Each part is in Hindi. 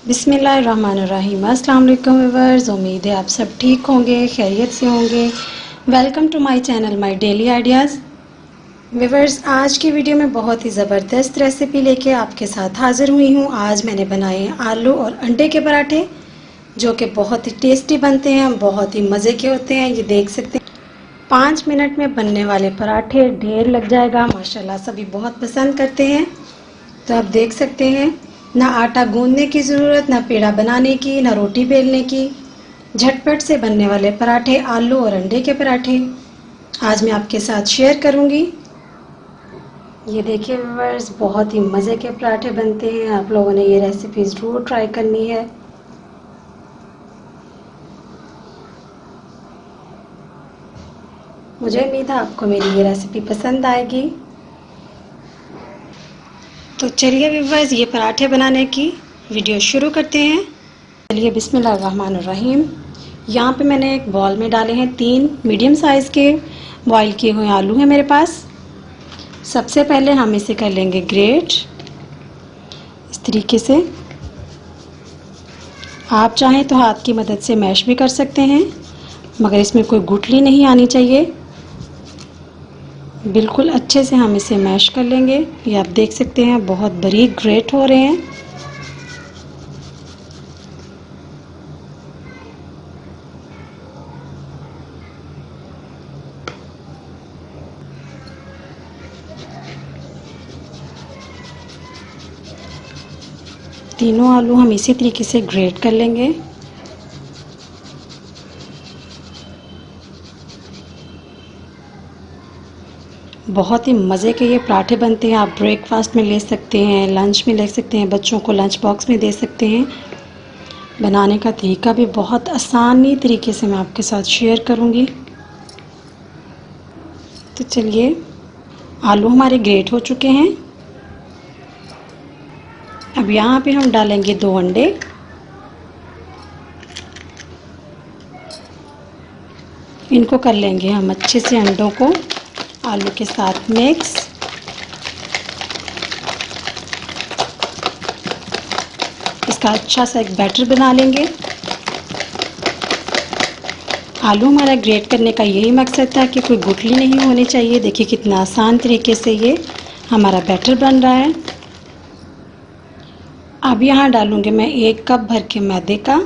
बिस्मिल्लाहिर्रहमानिर्रहीम। अस्सलाम वालेकुम व्यूअर्स, उम्मीद है आप सब ठीक होंगे, खैरियत से होंगे। Welcome to my channel my daily ideas. Viewers, आज की वीडियो में बहुत ही ज़बरदस्त रेसिपी लेके आपके साथ हाज़िर हुई हूँ। आज मैंने बनाए हैं आलू और अंडे के पराठे, जो कि बहुत ही टेस्टी बनते हैं, बहुत ही मज़े के होते हैं। ये देख सकते हैं 5 मिनट में बनने वाले पराठे, ढेर लग जाएगा माशाल्लाह, सभी बहुत पसंद करते हैं। तो आप देख सकते हैं, ना आटा गूंदने की ज़रूरत, ना पेड़ा बनाने की, ना रोटी बेलने की। झटपट से बनने वाले पराठे, आलू और अंडे के पराठे आज मैं आपके साथ शेयर करूंगी। ये देखिए व्यूअर्स, बहुत ही मज़े के पराठे बनते हैं। आप लोगों ने ये रेसिपी ज़रूर ट्राई करनी है। मुझे उम्मीद है आपको मेरी ये रेसिपी पसंद आएगी। तो चलिए व्यूअर्स, ये पराठे बनाने की वीडियो शुरू करते हैं। चलिए बिस्मिल्लाहिर्रहमानिर्रहीम। यहाँ पे मैंने एक बॉल में डाले हैं 3 मीडियम साइज़ के बॉईल किए हुए आलू हैं मेरे पास। सबसे पहले हम इसे कर लेंगे ग्रेट, इस तरीके से। आप चाहें तो हाथ की मदद से मैश भी कर सकते हैं, मगर इसमें कोई गुठली नहीं आनी चाहिए। बिल्कुल अच्छे से हम इसे मैश कर लेंगे। ये आप देख सकते हैं बहुत बारीक ग्रेट हो रहे हैं। तीनों आलू हम इसी तरीके से ग्रेट कर लेंगे। बहुत ही मज़े के ये पराठे बनते हैं। आप ब्रेकफास्ट में ले सकते हैं, लंच में ले सकते हैं, बच्चों को लंच बॉक्स में दे सकते हैं। बनाने का तरीका भी बहुत आसानी तरीके से मैं आपके साथ शेयर करूंगी। तो चलिए, आलू हमारे ग्रेट हो चुके हैं। अब यहाँ पे हम डालेंगे 2 अंडे। इनको कर लेंगे हम अच्छे से अंडों को आलू के साथ मिक्स। इसका अच्छा सा एक बैटर बना लेंगे। आलू हमारा ग्रेट करने का यही मकसद था कि कोई गुठली नहीं होनी चाहिए। देखिए कितना आसान तरीके से ये हमारा बैटर बन रहा है। अब यहाँ डालूंगी मैं 1 कप भर के मैदे का।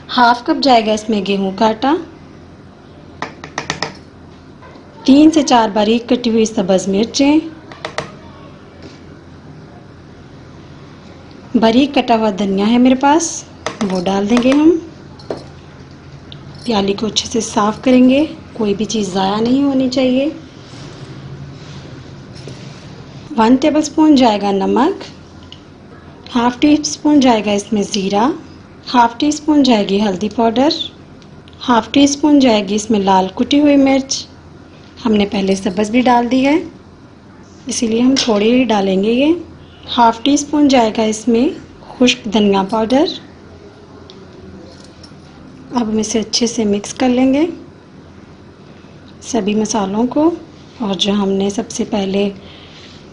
हाफ कप जाएगा इसमें गेहूं का आटा। 3 से 4 बारीक कटी हुई सब्ज़ मिर्चें, बारीक कटा हुआ धनिया है मेरे पास, वो डाल देंगे हम। प्याली को अच्छे से साफ करेंगे, कोई भी चीज़ ज़ाया नहीं होनी चाहिए। 1 टेबलस्पून जाएगा नमक, हाफ टी स्पून जाएगा इसमें ज़ीरा, हाफ टी स्पून जाएगी हल्दी पाउडर, हाफ टी स्पून जाएगी इसमें लाल कुटी हुई मिर्च। हमने पहले सब्ज़ भी डाल दी है, इसीलिए हम थोड़ी ही डालेंगे ये। हाफ टी स्पून जाएगा इसमें खुश्क धनिया पाउडर। अब हम इसे अच्छे से मिक्स कर लेंगे सभी मसालों को। और जो हमने सबसे पहले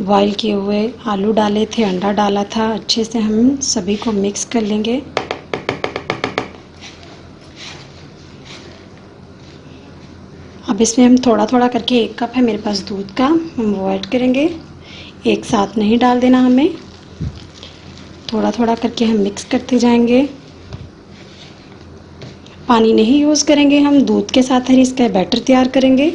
बॉईल किए हुए आलू डाले थे, अंडा डाला था, अच्छे से हम सभी को मिक्स कर लेंगे। अब इसमें हम थोड़ा थोड़ा करके, 1 कप है मेरे पास दूध का, हम वो ऐड करेंगे। एक साथ नहीं डाल देना हमें, थोड़ा थोड़ा करके हम मिक्स करते जाएंगे। पानी नहीं यूज़ करेंगे हम, दूध के साथ ही इसका बैटर तैयार करेंगे।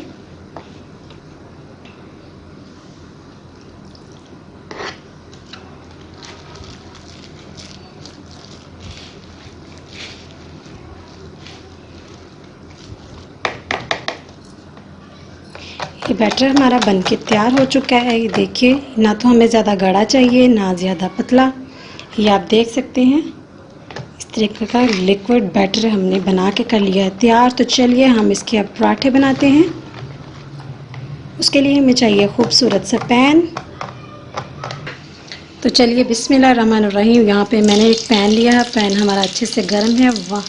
ये बैटर हमारा बनके तैयार हो चुका है। ये देखिए, ना तो हमें ज़्यादा गाढ़ा चाहिए ना ज़्यादा पतला। ये आप देख सकते हैं, इस तरीके का लिक्विड बैटर हमने बना के कर लिया है तैयार। तो चलिए हम इसके अब पराठे बनाते हैं। उसके लिए हमें चाहिए खूबसूरत सा पैन। तो चलिए बिस्मिल्लाहिर्रहमानिर्रहीम। यहाँ पे मैंने एक पैन लिया है, पैन हमारा अच्छे से गर्म है। वाह,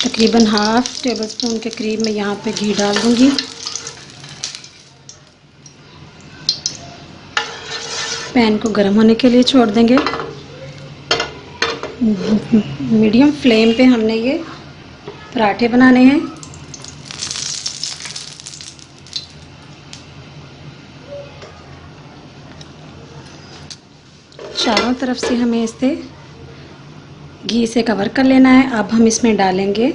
तकरीबन हाफ टेबल स्पून के करीब मैं यहाँ पे घी डाल दूँगी। पैन को गर्म होने के लिए छोड़ देंगे। मीडियम फ्लेम पे हमने ये पराठे बनाने हैं। चारों तरफ से हमें इसे घी से कवर कर लेना है। अब हम इसमें डालेंगे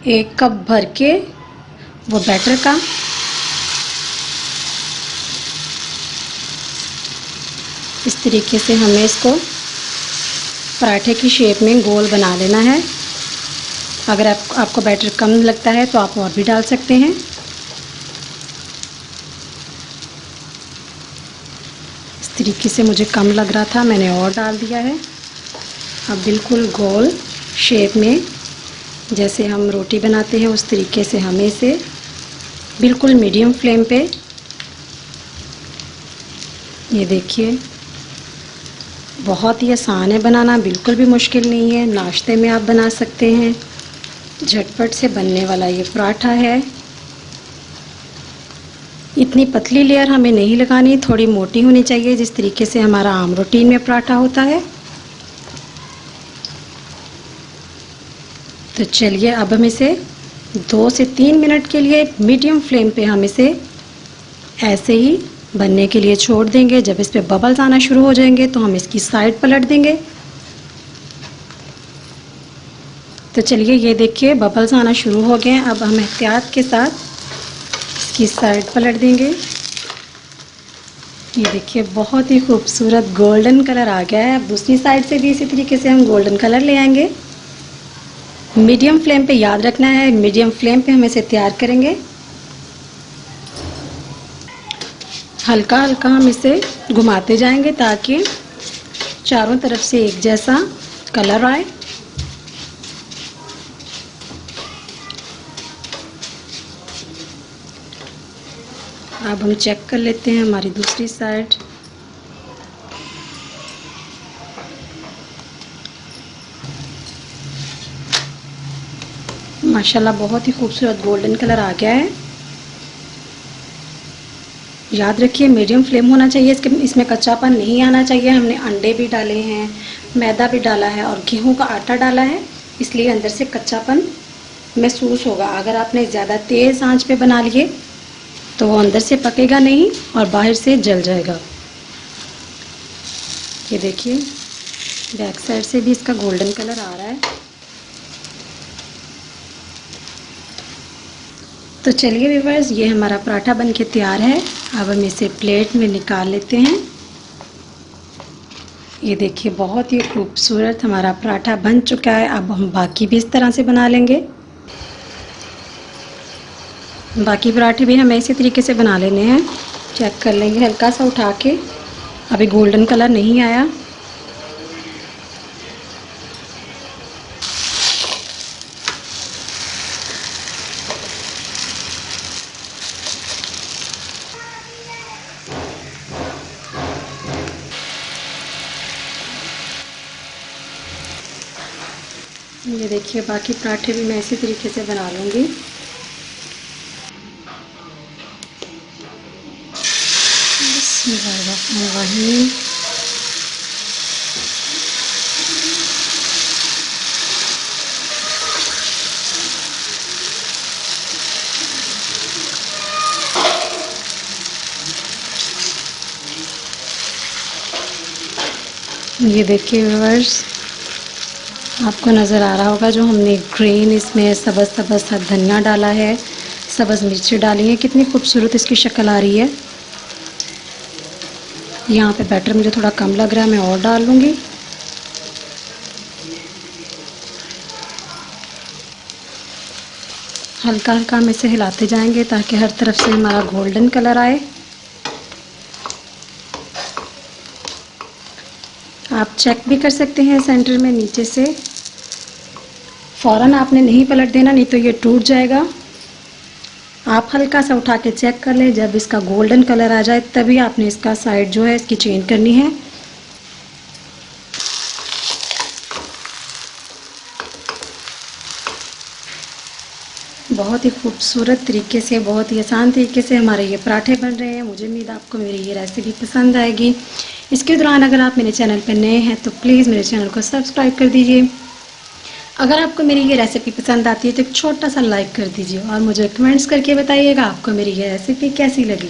1 कप भर के वो बैटर का। इस तरीके से हमें इसको पराठे की शेप में गोल बना लेना है। अगर आपको बैटर कम लगता है तो आप और भी डाल सकते हैं। इस तरीके से मुझे कम लग रहा था, मैंने और डाल दिया है। अब बिल्कुल गोल शेप में जैसे हम रोटी बनाते हैं उस तरीके से हमें इसे बिल्कुल मीडियम फ्लेम पे, ये देखिए बहुत ही आसान है बनाना, बिल्कुल भी मुश्किल नहीं है। नाश्ते में आप बना सकते हैं। झटपट से बनने वाला ये पराठा है। इतनी पतली लेयर हमें नहीं लगानी, थोड़ी मोटी होनी चाहिए जिस तरीके से हमारा आम रूटीन में पराठा होता है। तो चलिए अब हम इसे 2 से 3 मिनट के लिए मीडियम फ्लेम पे हम इसे ऐसे ही बनने के लिए छोड़ देंगे। जब इस पे बबल्स आना शुरू हो जाएंगे तो हम इसकी साइड पलट देंगे। तो चलिए ये देखिए बबल्स आना शुरू हो गए हैं। अब हम एहतियात के साथ इसकी साइड पलट देंगे। ये देखिए बहुत ही खूबसूरत गोल्डन कलर आ गया है। अब दूसरी साइड से भी इसी तरीके से हम गोल्डन कलर ले आएंगे। मीडियम फ्लेम पे याद रखना है, मीडियम फ्लेम पे हम इसे तैयार करेंगे। हल्का हल्का हम इसे घुमाते जाएंगे ताकि चारों तरफ से एक जैसा कलर आए। अब हम चेक कर लेते हैं हमारी दूसरी साइड। माशाल्लाह बहुत ही खूबसूरत गोल्डन कलर आ गया है। याद रखिए मीडियम फ्लेम होना चाहिए, इसमें कच्चापन नहीं आना चाहिए। हमने अंडे भी डाले हैं, मैदा भी डाला है और गेहूं का आटा डाला है, इसलिए अंदर से कच्चापन महसूस होगा। अगर आपने ज़्यादा तेज़ आंच पे बना लिए तो वो अंदर से पकेगा नहीं और बाहर से जल जाएगा। ये देखिए बैक साइड से भी इसका गोल्डन कलर आ रहा है। तो चलिए व्यूअर्स, ये हमारा पराठा बनके तैयार है। अब हम इसे प्लेट में निकाल लेते हैं। ये देखिए बहुत ही खूबसूरत हमारा पराठा बन चुका है। अब हम बाकी भी इस तरह से बना लेंगे। बाकी पराठे भी हमें इसी तरीके से बना लेने हैं। चेक कर लेंगे हल्का सा उठा के, अभी गोल्डन कलर नहीं आया। ये देखिए बाकी पराठे भी मैं इसी तरीके से बना लूँगी। बिस्मिल्लाहिर्रहमानिर्रहीम। ये देखिए व्यूअर्स, आपको नज़र आ रहा होगा जो हमने ग्रीन इसमें सब्ज़ सब्ज़ सा धनिया डाला है, सब्ज़ मिर्ची डाली है, कितनी खूबसूरत इसकी शक्ल आ रही है। यहाँ पे बैटर मुझे थोड़ा कम लग रहा है, मैं और डाल लूँगी। हल्का हल्का हम इसे हिलाते जाएंगे ताकि हर तरफ से हमारा गोल्डन कलर आए। आप चेक भी कर सकते हैं सेंटर में नीचे से। फ़ौरन आपने नहीं पलट देना, नहीं तो ये टूट जाएगा। आप हल्का सा उठा के चेक कर लें, जब इसका गोल्डन कलर आ जाए तभी आपने इसका साइड जो है इसकी चेंज करनी है। बहुत ही खूबसूरत तरीके से, बहुत ही आसान तरीके से हमारे ये पराठे बन रहे हैं। मुझे उम्मीद आपको मेरी ये रेसिपी पसंद आएगी। इसके दौरान अगर आप मेरे चैनल पर नए हैं तो प्लीज़ मेरे चैनल को सब्सक्राइब कर दीजिए। अगर आपको मेरी ये रेसिपी पसंद आती है तो एक छोटा सा लाइक कर दीजिए और मुझे कमेंट्स करके बताइएगा आपको मेरी ये रेसिपी कैसी लगी।